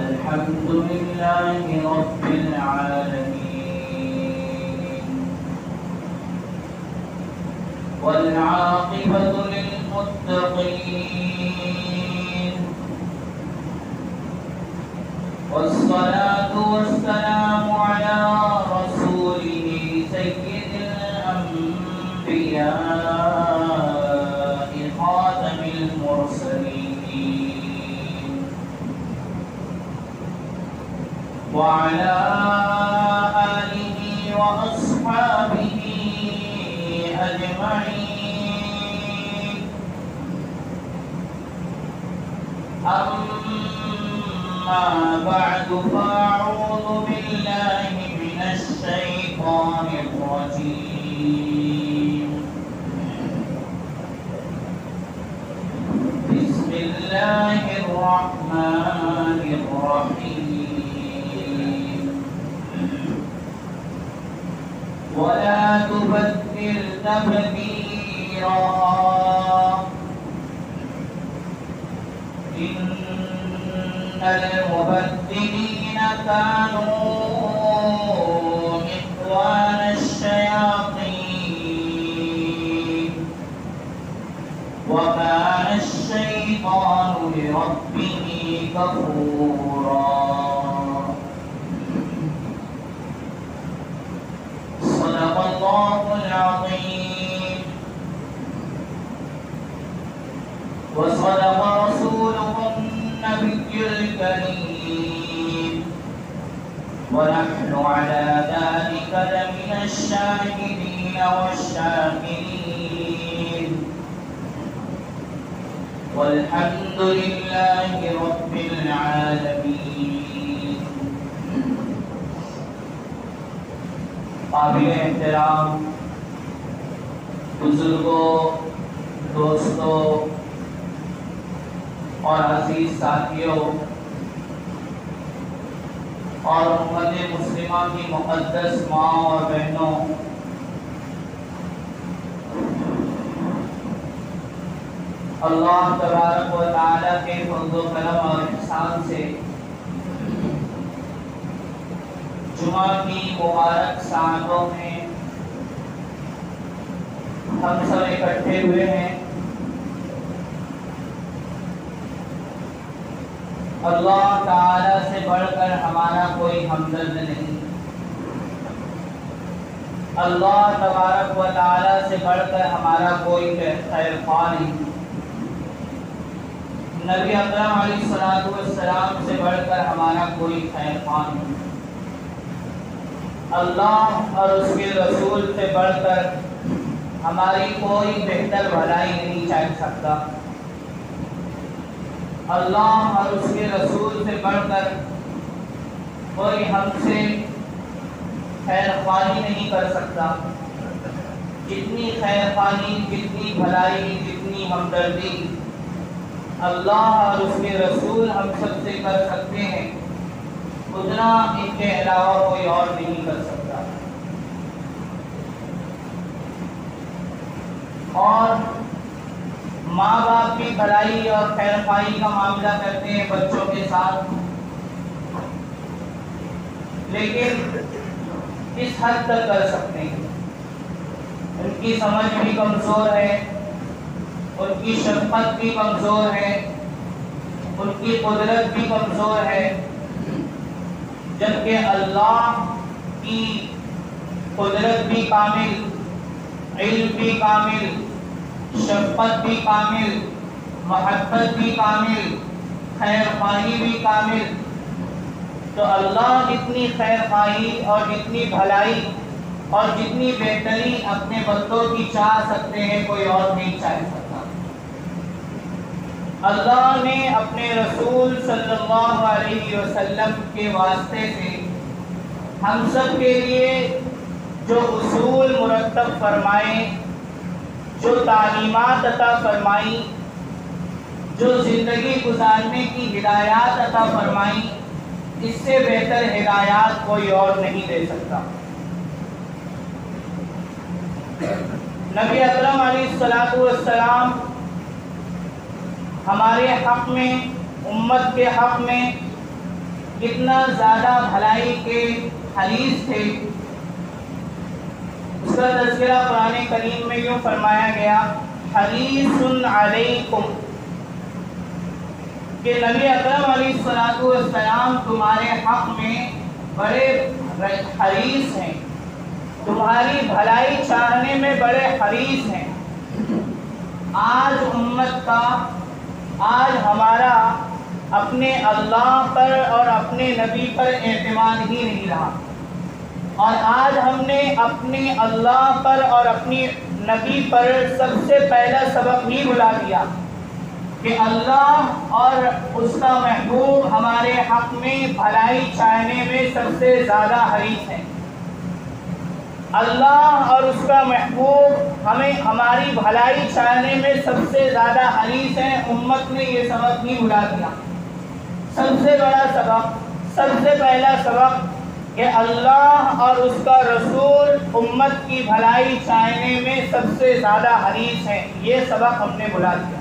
الحمد لله رب العالمين والعاقبة للمتقين والصلاة والسلام على رسوله سيد الأنبياء خاتم المرسلين وعلى آله وأصحابه أجمعين. أما بعد فأعوذ بالله من الشيطان الرجيم. بسم الله الرحمن الرحيم. ولا تبذر تبذيرا إن المبذرين كانوا إخوان الشياطين وكان الشيطان لربه كفورا. صدق الله العظيم وصدق رسوله النبي الكريم ونحن على ذلك لمن الشاهدين والشاكرين والحمد لله رب العالمين. قابل احترام بزرگوں، دوستوں اور عزیز ساتھیوں اور امت مسلمہ کی مقدس ماں اور بہنوں، اللہ تبارک و تعالی کے فضل و کرم اور احسان سے جمعہ کی مبارک ساعتوں میں ہم سب اکٹھے ہوئے ہیں. اللہ تعالی سے بڑھ کر ہمارا کوئی ہمدرد نہیں، اللہ تبارک و تعالی سے بڑھ کر ہمارا کوئی خیر خواہ نہیں، نبی اکرم علیہ السلام سے بڑھ کر ہمارا کوئی خیر خواہ نہیں، اللہ اور اس کے رسول سے بڑھ کر ہماری کوئی بہتر بھلائی نہیں چاہ سکتا، اللہ اور اس کے رسول سے بڑھ کر کوئی ہم سے خیر خواہی نہیں کر سکتا. جتنی خیر خواہی، جتنی بھلائی، جتنی ہمدردی اللہ اور اس کے رسول ہم سب سے کر سکتے ہیں، اتنا ان کے علاوہ کوئی اور نہیں کر سکتا. اور ماں باپ کی بھلائی اور خیر خواہی کا معاملہ کرتے ہیں بچوں کے ساتھ، لیکن کس حد تک کر سکتے ہیں؟ ان کی سمجھ بھی کمزور ہے، ان کی شفقت بھی کمزور ہے، ان کی قدرت بھی کمزور ہے، جبکہ اللہ کی قدرت بھی کامل، علم بھی کامل، شفقت بھی کامل، محبت بھی کامل، خیر خواہی بھی کامل. تو اللہ جتنی خیر خواہی اور جتنی بھلائی اور جتنی بہتری اپنے بندوں کی چاہ سکتے ہیں کوئی اور نہیں چاہ سکتا. اللہ نے اپنے رسول صلی اللہ علیہ وسلم کے واسطے سے ہم سب کے لیے جو اصول مرتب فرمائے، جو تعلیمات عطا فرمائی، جو زندگی گزارنے کی ہدایات عطا فرمائی، اس سے بہتر ہدایات کوئی اور نہیں دے سکتا. نبی اکرم علیہ السلام ہمارے حق میں، امت کے حق میں کتنا زیادہ بھلائی کے حریص تھے. اس کا تذکرہ قرآن کریم میں یوں فرمایا گیا حریص علیکم کہ نبی اکرم علیہ الصلوۃ والسلام تمہارے حق میں بڑے حریص ہیں، تمہاری بھلائی چاہنے میں بڑے حریص ہیں. آج امت کا، آج ہمارا اپنے اللہ پر اور اپنے نبی پر اعتماد ہی نہیں رہا، اور آج ہم نے اپنے اللہ پر اور اپنی نبی پر سب سے پہلا سبق ہی بھلا دیا کہ اللہ اور اس کا محبوب ہمارے حق میں بھلائی چاہنے میں سب سے زیادہ حریص ہیں. اللہ اور اس کا محبوب ہمیں ہماری بھلائی چاہنے میں سب سے زیادہ حریص ہیں. امت نے یہ سبق نہیں بھلا دیا. سب سے بڑا سبق، سب سے پہلا سبق کہ اللہ اور اس کا رسول امت کی بھلائی چاہنے میں سب سے زیادہ حریص ہیں. یہ سبق ہم نے بھلا دیا.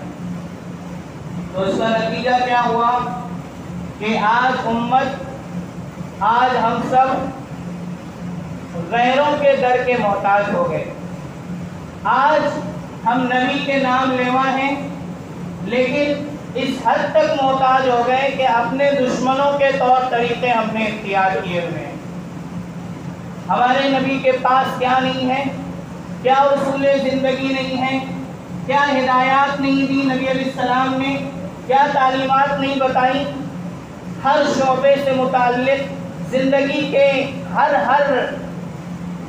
تو اس کا نتیجہ کیا ہوا کہ آج امت، آج ہم سب غیروں کے در کے محتاج ہو گئے. آج ہم نبی کے نام لیوا ہیں، لیکن اس حد تک محتاج ہو گئے کہ اپنے دشمنوں کے طور طریقے ہم نے اختیار کیے ہوئے ہیں. ہمارے نبی کے پاس کیا نہیں ہے؟ کیا اصول زندگی نہیں ہے؟ کیا ہدایات نہیں دی نبی علیہ السلام نے؟ کیا تعلیمات نہیں بتائی؟ ہر شعبے سے متعلق زندگی کے ہر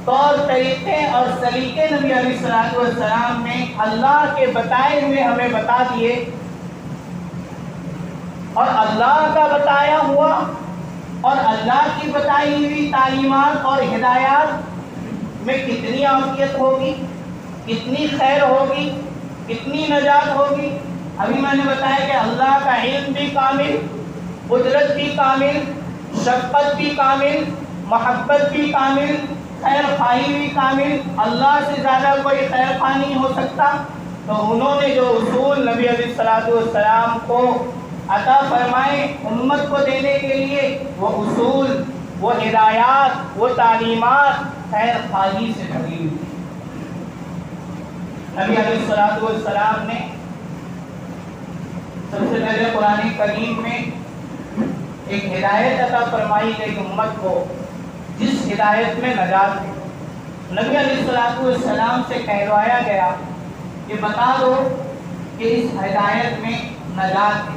طور طریقے اور سلیقے نبی علیہ السلام نے اللہ کے بتائے ہوئے ہمیں بتا دیے. اور اللہ کا بتایا ہوا اور اللہ کی بتائی ہوئی تعلیمات اور ہدایات میں کتنی عافیت ہوگی، کتنی خیر ہوگی، کتنی نجات ہوگی. ابھی میں نے بتایا کہ اللہ کا علم بھی کامل، قدرت بھی کامل، شفقت بھی کامل، محبت بھی کامل، خیر خواہی بھی کامل. اللہ سے زیادہ کوئی خیر خواہ نہیں ہو سکتا. تو انہوں نے جو اصول نبی علیہ السلام کو عطا فرمائے امت کو دینے کے لیے، وہ اصول، وہ ہدایات، وہ تعلیمات خیر خواہی سے بھری ہوئی. نبی علیہ السلام نے سب سے پہلے قرآن کریم میں ایک ہدایت عطا فرمائی گئی امت کو، جس ہدایت میں نجات ہے. نبی علیہ السلام سے کہلوایا گیا کہ بتا دو کہ اس ہدایت میں نجات ہے.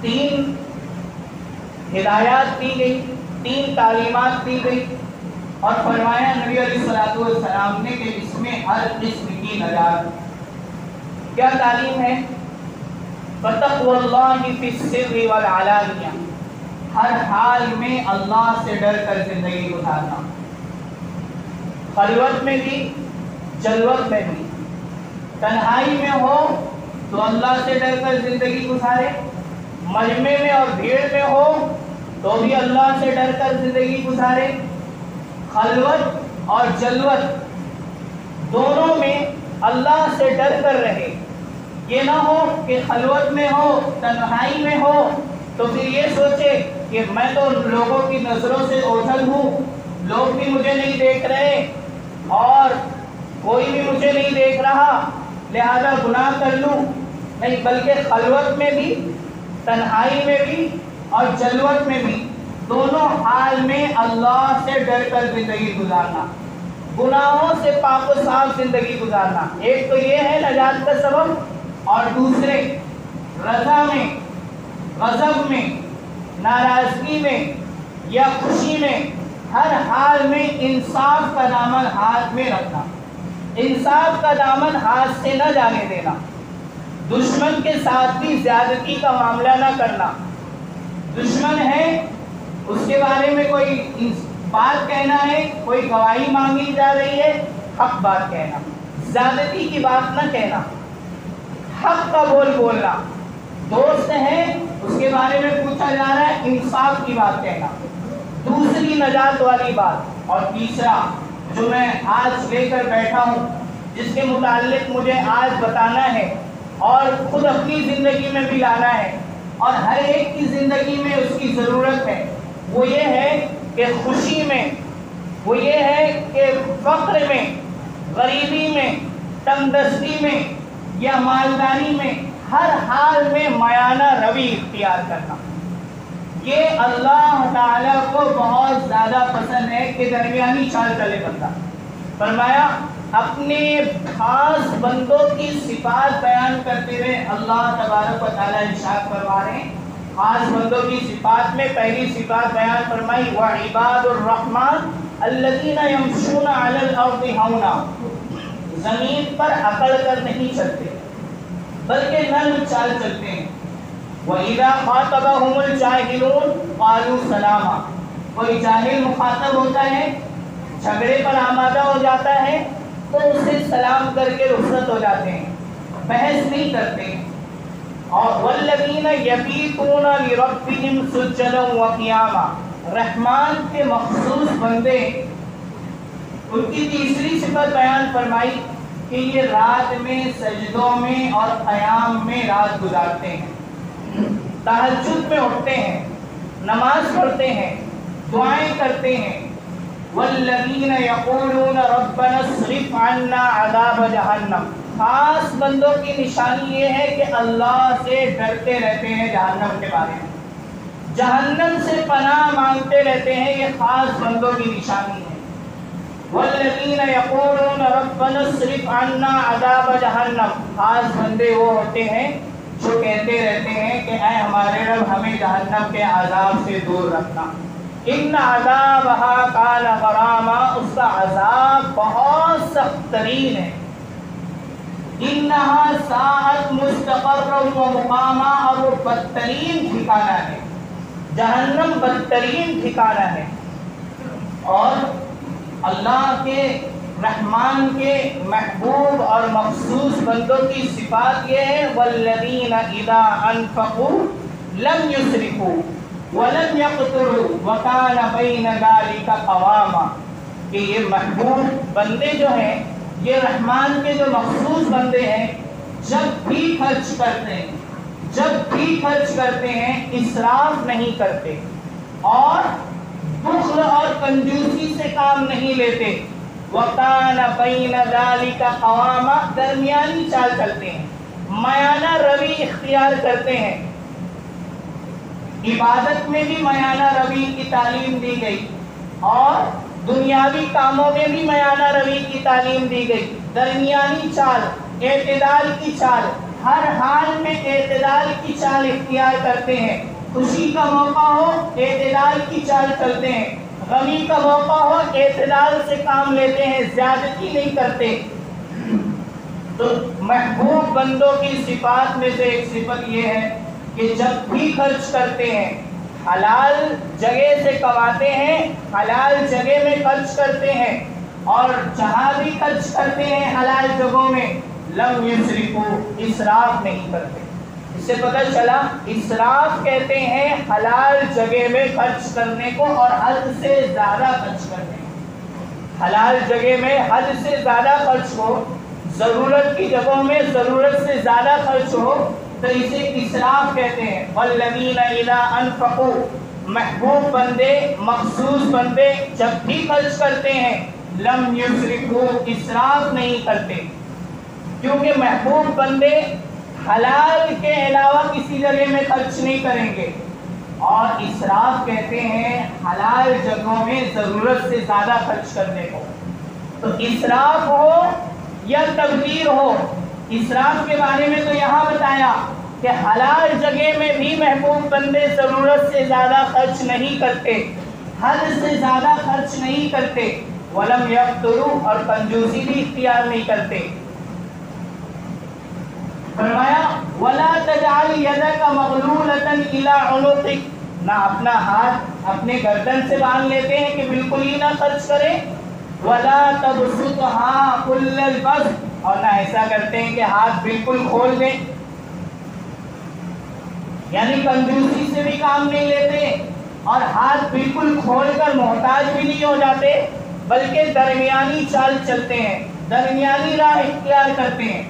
3 ہدایات دی گئی، 3 تعلیمات دی گئی، اور فرمایا نبی علیہ السلام نے کہ اس میں ہر قسم کی نجات. کیا تعلیم ہے؟ فَتَقْوَى اللَّهِ فِي السِّرِّ وَالْعَلَانِيَةِ، ہر حال میں اللہ سے ڈر کر زندگی گزارنا، خلوت میں بھی، جلوت میں بھی. تنہائی میں ہو تو اللہ سے ڈر کر زندگی گزارے، مجمع میں اور بھیڑ میں ہو تو بھی اللہ سے ڈر کر زندگی گزارے. خلوت اور جلوت دونوں میں اللہ سے ڈر کر رہے. یہ نہ ہو کہ خلوت میں ہو، تنہائی میں ہو تو پھر یہ سوچے کہ میں تو لوگوں کی نظروں سے اوجھل ہوں، لوگ بھی مجھے نہیں دیکھ رہے اور کوئی بھی مجھے نہیں دیکھ رہا لہذا گناہ کر لوں. نہیں، بلکہ خلوت میں بھی، تنہائی میں بھی اور جلوت میں بھی، دونوں حال میں اللہ سے ڈر کر زندگی گزارنا، گناہوں سے پاک و صاف زندگی گزارنا. ایک تو یہ ہے نجات کا سبب، اور دوسرے رضا میں، غضب میں، ناراضگی میں یا خوشی میں ہر حال میں انصاف کا دامن ہاتھ میں رکھنا، انصاف کا دامن ہاتھ سے نہ جانے دینا، دشمن کے ساتھ بھی زیادتی کا معاملہ نہ کرنا. دشمن ہے، اس کے بارے میں کوئی بات کہنا ہے، کوئی گواہی مانگی جا رہی ہے، حق بات کہنا، زیادتی کی بات نہ کہنا، حق کا بول بولنا. دوست ہے، اس کے بارے میں پوچھا جا رہا ہے، انصاف کی بات کہنا. دوسری نجات والی بات. اور تیسرا جو میں آج لے کر بیٹھا ہوں، جس کے متعلق مجھے آج بتانا ہے اور خود اپنی زندگی میں بھی لانا ہے اور ہر ایک کی زندگی میں اس کی ضرورت ہے، وہ یہ ہے کہ خوشی میں، وہ یہ ہے کہ فقر میں، غریبی میں، تندرستی میں یا مالداری میں، ہر حال میں میانہ روی اختیار کرنا، یہ اللہ تعالیٰ کو بہت زیادہ پسند ہے کہ درمیانی چال چلے بندہ۔ فرمایا اپنے خاص بندوں کی صفات بیان کرتے ہوئے اللہ تبارک و تعالیٰ ارشاد فرما رہے ہیں، خاص بندوں کی صفات میں پہلی صفات بیان فرمائی وَعِبَادُ الرَّحْمَنِ الَّذِينَ يَمْشُونَ عَلَى الْأَرْضِ هَوْنًا، زمین پر اکڑ کر نہیں چلتے بلکہ نرم چال چلتے ہیں۔ وَإِذَا خَاطَبَهُمُ الْجَاهِلُونَ قَالُوا سَلَامًا، کوئی جاہل مخاطب ہوتا ہے، جھگڑے پر آمادہ ہو جاتا ہے تو اسے سلام کر کے رخصت ہو جاتے ہیں، بحث نہیں کرتے۔ اور وَالَّذِينَ يَبِيتُونَ لِرَبِّهِمْ سُجَّدًا وَقِيَامًا، رحمان کے مخصوص بندے، ان کی تیسری صفت بیان فرمائی کہ یہ رات میں سجدوں میں اور قیام میں رات گزارتے ہیں، تہجد میں اٹھتے ہیں، نماز پڑھتے ہیں، دعائیں کرتے ہیں۔ والذین یقولون ربنا اصرف عنا عذاب جہنم، خاص بندوں کی نشانی یہ ہے کہ اللہ سے ڈرتے رہتے ہیں، جہنم کے بارے میں، جہنم سے پناہ مانگتے رہتے ہیں، یہ خاص بندوں کی نشانی ہے۔ والذین یقولون ربنا اصرف عنا عذاب جہنم، خاص بندے وہ ہوتے ہیں جو کہتے رہتے ہیں کہ اے ہمارے رب ہمیں جہنم کے عذاب سے دور رکھنا۔ ان عذابها کان غراما، اس کا عذاب بہت سخت ترین ہے۔ انہا ساعت مستقرا و مقاما، اور وہ بدترین ٹھکانہ ہے، جہنم بدترین ٹھکانہ ہے۔ اور اللہ کے رحمان کے محبوب اور مخصوص بندوں کی صفات یہ ہے والذین اذا انفقوا لم یسرفوا ولم یقتروا وکان بین ذلک قواما، کہ یہ محبوب بندے جو ہیں، یہ رحمان کے جو مخصوص بندے ہیں، جب بھی خرچ کرتے ہیں، جب بھی خرچ کرتے ہیں اسراف نہیں کرتے اور بخل اور کنجوسی سے کام نہیں لیتے، وَقَانَ بَيْنَ ذَلِكَ قَوَامًا، درمیانی چال چلتے ہیں، میانہ روی اختیار کرتے ہیں۔ عبادت میں بھی میانہ روی کی تعلیم دی گئی اور دنیاوی کاموں میں بھی میانہ روی کی تعلیم دی گئی، درمیانی چال، اعتدال کی چال، ہر حال میں اعتدال کی چال اختیار کرتے ہیں، خوشی کا موقع ہو اعتدال کی چال چلتے ہیں، غمی کا موقع ہو اعتدال سے کام لیتے ہیں، زیادتی نہیں کرتے۔ تو محبوب بندوں کی صفات میں سے ایک صفت یہ ہے کہ جب بھی خرچ کرتے ہیں حلال جگہ سے کماتے ہیں، حلال جگہ میں خرچ کرتے ہیں، اور جہاں بھی خرچ کرتے ہیں حلال جگہوں میں لم یسرفوا، اسراف نہیں کرتے۔ اس سے پتہ چلا اسراف کہتے ہیں حلال جگہ میں خرچ کرنے کو اور حد سے زیادہ خرچ کرنے کو، حلال جگہ میں حد سے زیادہ خرچ ہو، ضرورت کی جگہوں میں ضرورت سے زیادہ خرچ ہو تو اسے اسراف کہتے ہیں۔ والذین اذا انفقوا، محبوب بندے، مخصوص بندے جب بھی خرچ کرتے ہیں لم یسرفوا، اسراف نہیں کرتے، کیونکہ محبوب بندے حلال کے علاوہ کسی جگہ میں خرچ نہیں کریں گے، اور اسراف کہتے ہیں حلال جگہوں میں ضرورت سے زیادہ خرچ کرنے کو۔ تو اسراف ہو یا تبذیر ہو، اسراف کے بارے میں تو یہاں بتایا کہ حلال جگہ میں بھی محبوب بندے ضرورت سے زیادہ خرچ نہیں کرتے، حد سے زیادہ خرچ نہیں کرتے، ولم یقتروا، اور کنجوسی بھی اختیار نہیں کرتے۔ فرمایا وَلَا تَجْعَلْ يَدَكَ مَغْلُولَةً إِلَىٰ عُنُقِكَ، نہ اپنا ہاتھ اپنے گردن سے باندھ لیتے ہیں کہ بالکل ہی نہ خرچ کریں، وَلَا تَبْسُطْهَا كُلَّ الْبَسْطِ، اور نہ ایسا کرتے ہیں کہ ہاتھ بالکل کھول دیں، یعنی کنجوسی سے بھی کام نہیں لیتے اور ہاتھ بالکل کھول کر محتاج بھی نہیں ہو جاتے، بلکہ درمیانی چال چلتے ہیں، درمیانی راہ اختیار کرتے ہیں۔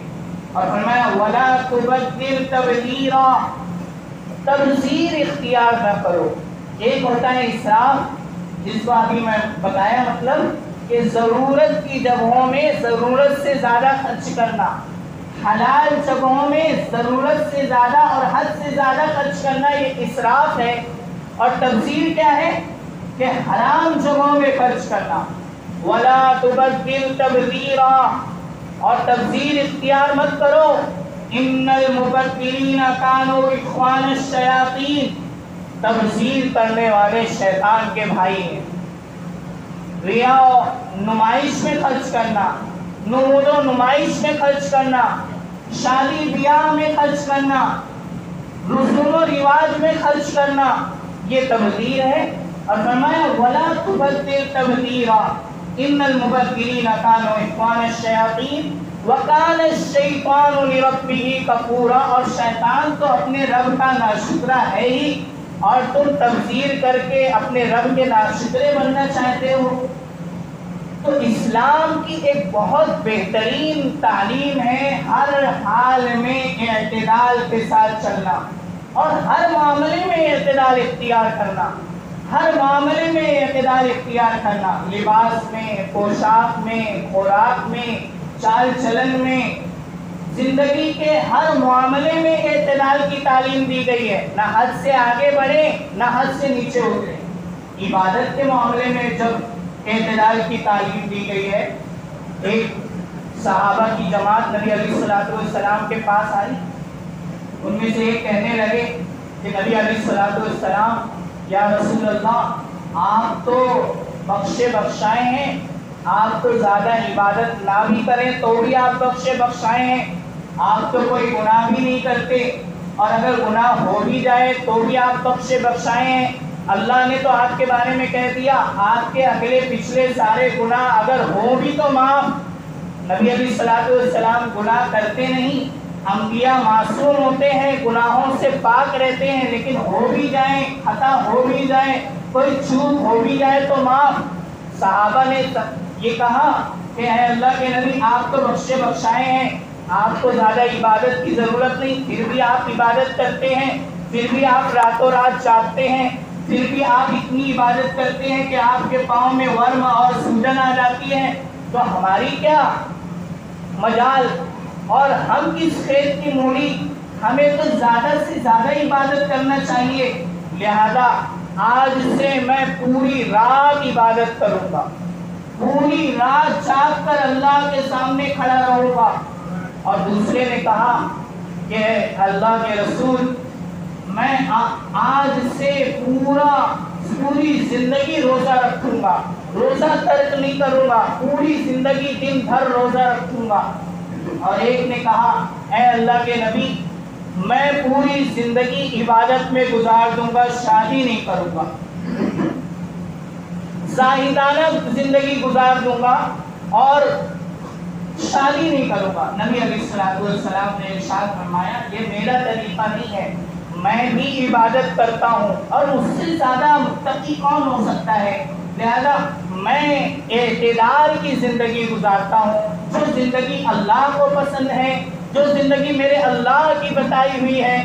اور فرمایا وَلَا تُبَذِّرْ تَبْذِيرًا، تبذیر اختیار نہ کرو، ایک ہوتا ہے اسراف، جس کو ابھی میں بتایا، مطلب کہ ضرورت کی جگہوں میں ضرورت سے زیادہ خرچ کرنا، حلال جگہوں میں ضرورت سے زیادہ اور حد سے زیادہ خرچ کرنا، یہ اسراف ہے۔ اور تبذیر کیا ہے؟ کہ حرام جگہوں میں خرچ کرنا۔ وَلَا تُبَذِّرْ تَبْذِيرًا، اور تبذیر اختیار مت کرو۔ إِنَّ الْمُبَذِّرِينَ كَانُوا إِخْوَانَ الشَّيَاطِينِ، تبذیر کرنے والے شیطان کے بھائی ہیں۔ ریا و نمائش میں خرچ کرنا، نمود و نمائش میں خرچ کرنا، شادی بیاہ میں خرچ کرنا، رسوم و رواج میں خرچ کرنا، یہ تبذیر ہے۔ اور فرمایا وَلَا تُبَذِّرْ تَبْذِيرًا إِنَّ الْمُبَذِّرِينَ كَانُوا إِخْوَانَ الشَّيَاطِينِ وَكَانَ الشَّيْطَانُ لِرَبِّهِ كَفُورًا، اور شیطان تو اپنے رب کا ناشکرا ہے ہی، اور تم تبذیر کر کے اپنے رب کے ناشکرے بننا چاہتے ہو۔ تو اسلام کی ایک بہت بہترین تعلیم ہے ہر حال میں اعتدال کے ساتھ چلنا، اور ہر معاملے میں اعتدال اختیار کرنا، ہر معاملے میں اعتدال اختیار کرنا، لباس میں، پوشاک میں، خوراک میں، چال چلن میں، زندگی کے ہر معاملے میں اعتدال کی تعلیم دی گئی ہے۔ نہ حد سے آگے بڑھے، نہ حد سے نیچے اترے۔ عبادت کے معاملے میں جب اعتدال کی تعلیم دی گئی ہے، ایک صحابہ کی جماعت نبی علیہ الصلوۃ والسلام کے پاس آئی، ان میں سے ایک کہنے لگے کہ نبی علیہ الصلوۃ والسلام، یا رسول اللہ، آپ تو بخشے بخشائے ہیں، آپ تو زیادہ عبادت نہ بھی کریں تو بھی آپ بخشے بخشائے ہیں، آپ تو کوئی گناہ بھی نہیں کرتے، اور اگر گناہ ہو بھی جائے تو بھی آپ بخشے بخشائے ہیں۔ اللہ نے تو آپ کے بارے میں کہہ دیا آپ کے اگلے پچھلے سارے گناہ اگر ہوں بھی تو معاف۔ نبی علیہ الصلوۃ والسلام گناہ کرتے نہیں، انبیاء معصوم ہوتے ہیں، گناہوں سے پاک رہتے ہیں، لیکن ہو بھی جائیں، خطا ہو بھی جائیں، کوئی چوک ہو بھی جائے تو معاف۔ صحابہ نے یہ کہا کہ اے اللہ کے نبی، آپ تو بخشے بخشائے ہیں، آپ کو زیادہ عبادت کی ضرورت نہیں، پھر بھی آپ عبادت کرتے ہیں، پھر بھی آپ راتوں رات جاگتے ہیں، پھر بھی آپ اتنی عبادت کرتے ہیں کہ آپ کے پاؤں میں ورم اور سوجن آ جاتی ہے، تو ہماری کیا مجال، اور ہم کس کھیت کی مولی، ہمیں تو زیادہ سے زیادہ عبادت کرنا چاہیے۔ لہذا آج سے میں پوری رات عبادت کروں گا، پوری رات جاگ کر اللہ کے سامنے کھڑا رہوں گا۔ اور دوسرے نے کہا کہ اللہ کے رسول، میں آج سے پوری زندگی روزہ رکھوں گا، روزہ ترک نہیں کروں گا، پوری زندگی دن بھر روزہ رکھوں گا۔ اور ایک نے کہا اے اللہ کے نبی، میں پوری زندگی عبادت میں گزار دوں گا، شادی نہیں کروں گا، زاہدانہ زندگی گزار دوں گا اور شادی نہیں کروں گا۔ نبی علیہ الصلوۃ والسلام نے ارشاد فرمایا یہ میرا طریقہ نہیں ہے، میں بھی عبادت کرتا ہوں، اور اس سے زیادہ متقی کون ہو سکتا ہے؟ لہذا میں اعتدال کی زندگی گزارتا ہوں، جو زندگی اللہ کو پسند ہے، جو زندگی میرے اللہ کی بتائی ہوئی ہے،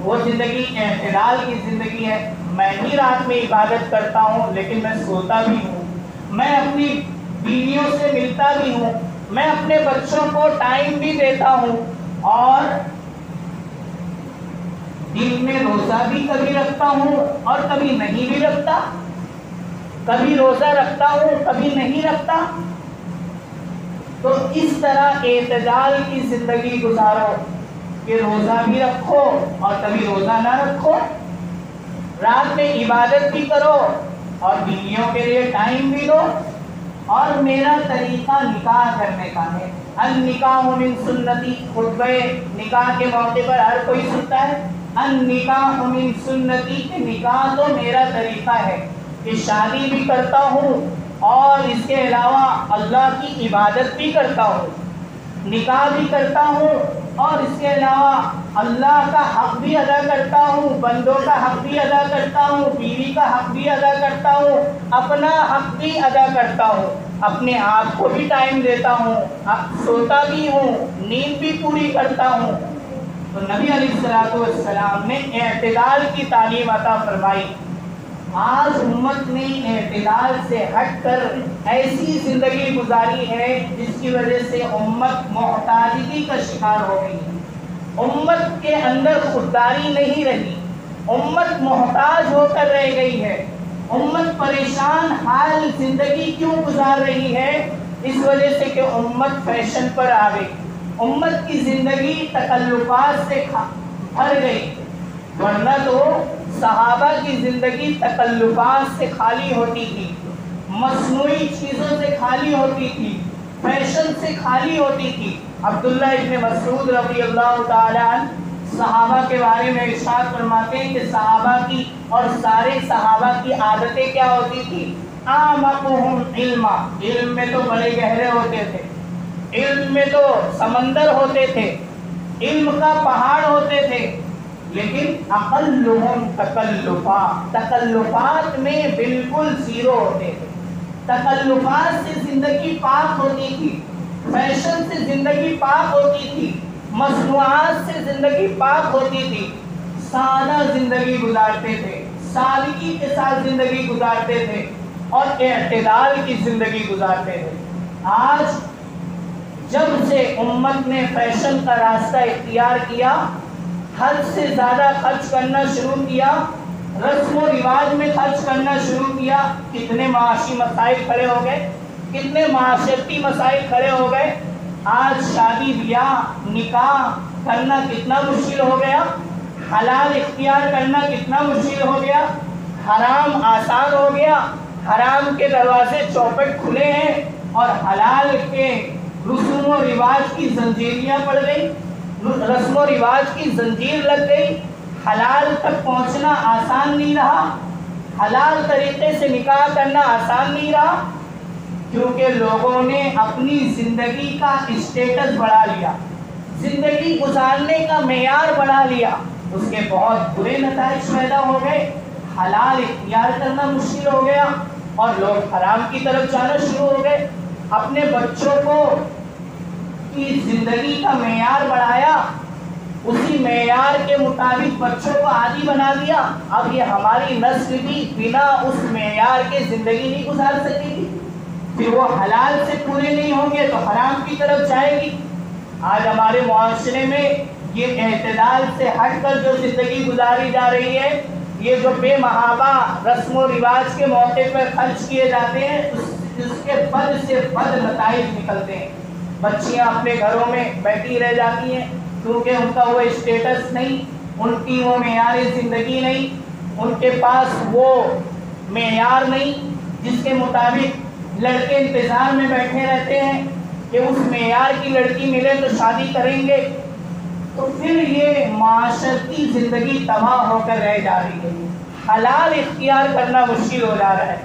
وہ زندگی اعتدال کی زندگی ہے۔ میں ہی رات میں عبادت کرتا ہوں، لیکن میں سوتا بھی ہوں، میں اپنی بیویوں سے ملتا بھی ہوں، میں اپنے بچوں کو ٹائم بھی دیتا ہوں، اور دن میں روزہ بھی کبھی رکھتا ہوں اور کبھی نہیں بھی رکھتا، کبھی روزہ رکھتا ہوں کبھی نہیں رکھتا۔ تو اس طرح اعتدال کی زندگی گزارو کہ روزہ بھی رکھو اور کبھی روزہ نہ رکھو، رات میں عبادت بھی کرو اور بیویوں کے لیے ٹائم بھی دو۔ اور میرا طریقہ نکاح کرنے کا ہے، النکاح من سنتی، خطبہ نکاح کے موقع پر ہر کوئی سنتا ہے النکاح من سنتی، کہ نکاح تو میرا طریقہ ہے، کہ شادی بھی کرتا ہوں اور اس کے علاوہ اللہ کی عبادت بھی کرتا ہوں، نکاح بھی کرتا ہوں اور اس کے علاوہ اللہ کا حق بھی ادا کرتا ہوں، بندوں کا حق بھی ادا کرتا ہوں، بیوی کا حق بھی ادا کرتا ہوں، اپنا حق بھی ادا کرتا ہوں، اپنے آپ کو بھی ٹائم دیتا ہوں، سوتا بھی ہوں، نیند بھی پوری کرتا ہوں۔ تو نبی علیہ الصلوۃ والسلام نے اعتدال کی تعلیم عطا فرمائی۔ آج امت نے اعتدال سے ہٹ کر ایسی زندگی گزاری ہے جس کی وجہ سے امت محتاجگی کا شکار ہو گئی ہے، امت کے اندر خودداری نہیں رہی، امت محتاج ہو کر رہ گئی ہے، امت پریشان حال زندگی کیوں گزار رہی ہے؟ اس وجہ سے کہ امت فیشن پر آ گئی، امت کی زندگی تکلفات سے بھر گئی، ورنہ تو صحابہ کی زندگی تکلفات سے خالی ہوتی تھی، مصنوعی چیزوں سے خالی ہوتی تھی، فیشن سے خالی ہوتی تھی۔ عبداللہ ابن مسعود رضی اللہ تعالیٰ عنہ صحابہ کے بارے میں ارشاد فرماتے ہیں کہ صحابہ کی اور سارے صحابہ کی عادتیں کیا ہوتی تھی؟ اعمقہم علما، علم میں تو بڑے گہرے ہوتے تھے، علم میں تو سمندر ہوتے تھے، علم کا پہاڑ ہوتے تھے، لیکن اقلہم تکلفا، تکلفات میں بالکل زیرو ہوتے تھے، تکلفات سے زندگی پاک ہوتی تھی، فیشن سے زندگی پاک ہوتی تھی، مصنوعات سے زندگی پاک ہوتی تھی، سادہ زندگی گزارتے تھے، سادگی کے ساتھ زندگی گزارتے تھے اور اعتدال کی زندگی گزارتے تھے۔ آج جب سے امت نے فیشن کا راستہ اختیار کیا، حد سے زیادہ خرچ کرنا شروع کیا، رسم و رواج میں خرچ کرنا شروع کیا، کتنے معاشی مسائل کھڑے ہو گئے، کتنے معاشرتی مسائل کھڑے ہو گئے۔ آج شادی بیاہ نکاح کرنا کتنا مشکل ہو گیا، حلال اختیار کرنا کتنا مشکل ہو گیا، حرام آسان ہو گیا، حرام کے دروازے چوپٹ کھلے ہیں اور حلال کے رسوم و رواج کی زنجیریاں پڑ گئی، رسم و رواج کی زنجیر لگ گئی، حلال تک پہنچنا آسان نہیں رہا، حلال طریقے سے نکاح کرنا آسان نہیں رہا، کیونکہ لوگوں نے اپنی زندگی کا اسٹیٹس بڑھا لیا، زندگی گزارنے کا معیار بڑھا لیا، اس کے بہت برے نتائج پیدا ہو گئے، حلال اختیار کرنا مشکل ہو گیا اور لوگ حرام کی طرف جانا شروع ہو گئے، اپنے بچوں کو کی زندگی کا معیار بڑھایا، اسی معیار کے مطابق بچوں کو عادی بنا دیا، اب یہ ہماری نسل بھی بنا اس معیار کے زندگی نہیں گزار سکے گی، پھر وہ حلال سے پورے نہیں ہوں گے تو حرام کی طرف جائے گی۔ آج ہمارے معاشرے میں یہ اعتدال سے ہٹ کر جو زندگی گزاری جا رہی ہے، یہ جو بے محابہ رسم و رواج کے موقع پر خرچ کیے جاتے ہیں، اس کے بد سے بد نتائج نکلتے ہیں۔ بچیاں اپنے گھروں میں بیٹھی رہ جاتی ہیں کیونکہ ان کا وہ اسٹیٹس نہیں، ان کی وہ معیار زندگی نہیں، ان کے پاس وہ معیار نہیں جس کے مطابق لڑکے انتظار میں بیٹھے رہتے ہیں کہ اس معیار کی لڑکی ملے تو شادی کریں گے، تو پھر یہ معاشرتی زندگی تباہ ہو کر رہ جا رہی ہے، حلال اختیار کرنا مشکل ہو جا رہا ہے۔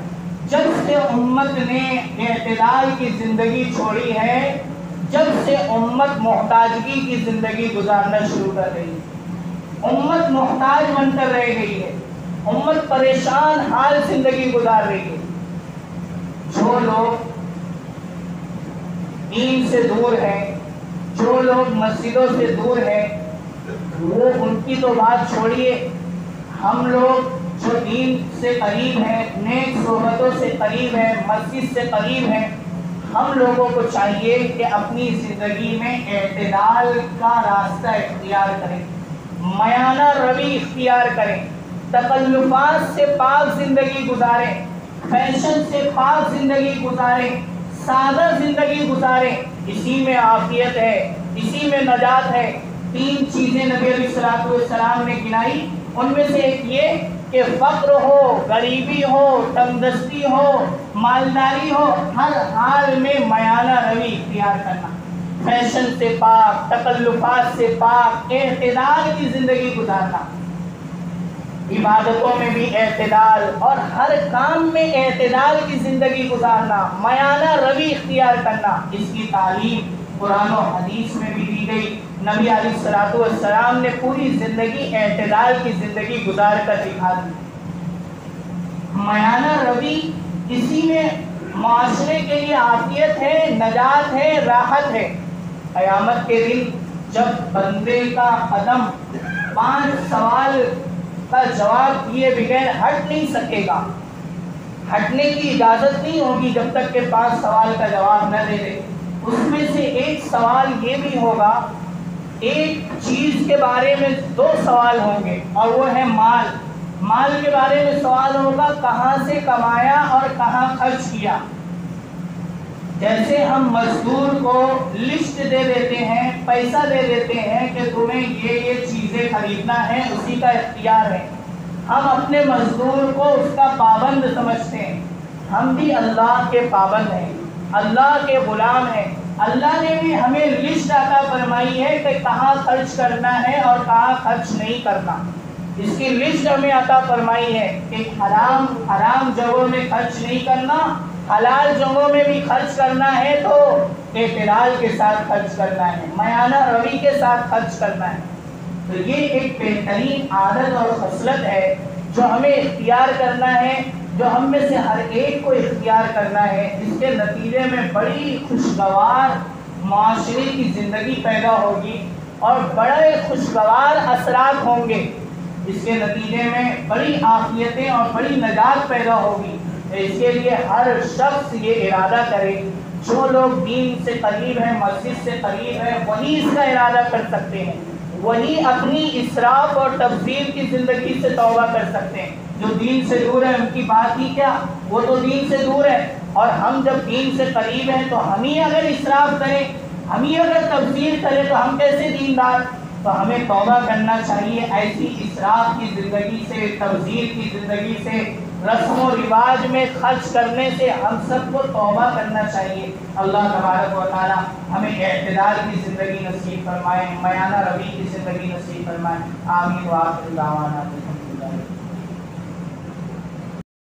جب سے امت نے اعتدال کی زندگی چھوڑی ہے، جب سے امت محتاجگی کی زندگی گزارنا شروع کر رہی ہے، امت محتاج بن کر رہ گئی ہے، امت پریشان حال زندگی گزار رہی ہے۔ جو لوگ دین سے دور ہیں، جو لوگ مسجدوں سے دور ہیں، وہ ان کی تو بات چھوڑیے، ہم لوگ جو دین سے قریب ہیں، نیک صحبتوں سے قریب ہیں، مسجد سے قریب ہیں، ہم لوگوں کو چاہیے کہ اپنی زندگی میں اعتدال کا راستہ اختیار کریں، میانہ روی اختیار کریں، تکلفات سے پاک زندگی گزاریں، فیشن سے پاک زندگی گزاریں، سادہ زندگی گزاریں، اسی میں عافیت ہے، اسی میں نجات ہے۔ 3 چیزیں نبی علیہ السلام نے گنائی، ان میں سے ایک یہ کہ فقر ہو، غریبی ہو، تنگ دستی ہو، مالداری ہو، ہر حال میں میانہ روی اختیار کرنا، فیشن سے پاک، تکلفات سے پاک، اعتدال کی زندگی گزارنا، عبادتوں میں بھی اعتدال اور ہر کام میں اعتدال کی زندگی گزارنا، میانہ روی اختیار کرنا، اس کی تعلیم قرآن و حدیث میں بھی دی گئی۔ نبی علیہ السلام نے پوری زندگی اعتدال کی زندگی گزار کر دکھا دی۔ میانہ روی، اسی میں معاشرے کے لیے عافیت ہے، نجات ہے، راحت ہے۔ قیامت کے دن جب بندے کا قدم 5 سوال کا جواب دیے بغیر ہٹ نہیں سکے گا، ہٹنے کی اجازت نہیں ہوگی جب تک کہ 5 سوال کا جواب نہ دے دے۔ اس میں سے ایک سوال یہ بھی ہوگا، ایک چیز کے بارے میں 2 سوال ہوں گے، اور وہ ہے مال۔ مال کے بارے میں سوال ہوگا کہاں سے کمایا اور کہاں خرچ کیا۔ جیسے ہم مزدور کو لسٹ دے دیتے ہیں، پیسہ دے دیتے ہیں کہ تمہیں یہ چیزیں خریدنا ہے، اسی کا اختیار ہے، ہم اپنے مزدور کو اس کا پابند سمجھتے ہیں۔ ہم بھی اللہ کے پابند ہیں، اللہ کے غلام ہیں۔ اللہ نے بھی ہمیں لسٹ عطا فرمائی ہے کہ کہاں خرچ کرنا ہے اور کہاں خرچ نہیں کرنا۔ اس کی لسٹ ہمیں عطا فرمائی ہے کہ حرام جگہوں میں خرچ نہیں کرنا، حلال جگہوں میں بھی خرچ کرنا ہے تو اعتدال کے ساتھ خرچ کرنا ہے، میانہ روی کے ساتھ خرچ کرنا ہے۔ تو یہ ایک بہترین عادت اور خصلت ہے جو ہمیں اختیار کرنا ہے، جو ہم میں سے ہر ایک کو اختیار کرنا ہے۔ اس کے نتیجے میں بڑی خوشگوار معاشرے کی زندگی پیدا ہوگی اور بڑے خوشگوار اثرات ہوں گے۔ اس کے نتیجے میں بڑی عافیتیں اور بڑی نجات پیدا ہوگی۔ اس کے لیے ہر شخص یہ ارادہ کرے، جو لوگ دین سے قریب ہیں، مسجد سے قریب ہیں، وہی اس کا ارادہ کر سکتے ہیں، وہی اپنی اسراف اور تبذیر کی زندگی سے توبہ کر سکتے ہیں۔ جو دین سے دور ہے ان کی بات ہی کیا، وہ تو دین سے دور ہے، اور ہم جب دین سے قریب ہیں تو ہم ہی اگر اسراف کریں، ہم ہی اگر تبذیر کریں تو ہم کیسے دیندار؟ تو ہمیں توبہ کرنا چاہیے ایسی اسراف کی زندگی سے، تبذیر کی زندگی سے، رسم و رواج میں خرچ کرنے سے ہم سب کو توبہ کرنا چاہیے۔ اللہ تبارک و تعالی ہمیں اعتدال کی زندگی نصیب فرمائے، میانہ روی کی زندگی نصیب فرمائے۔ آمین و آخر دعوانا۔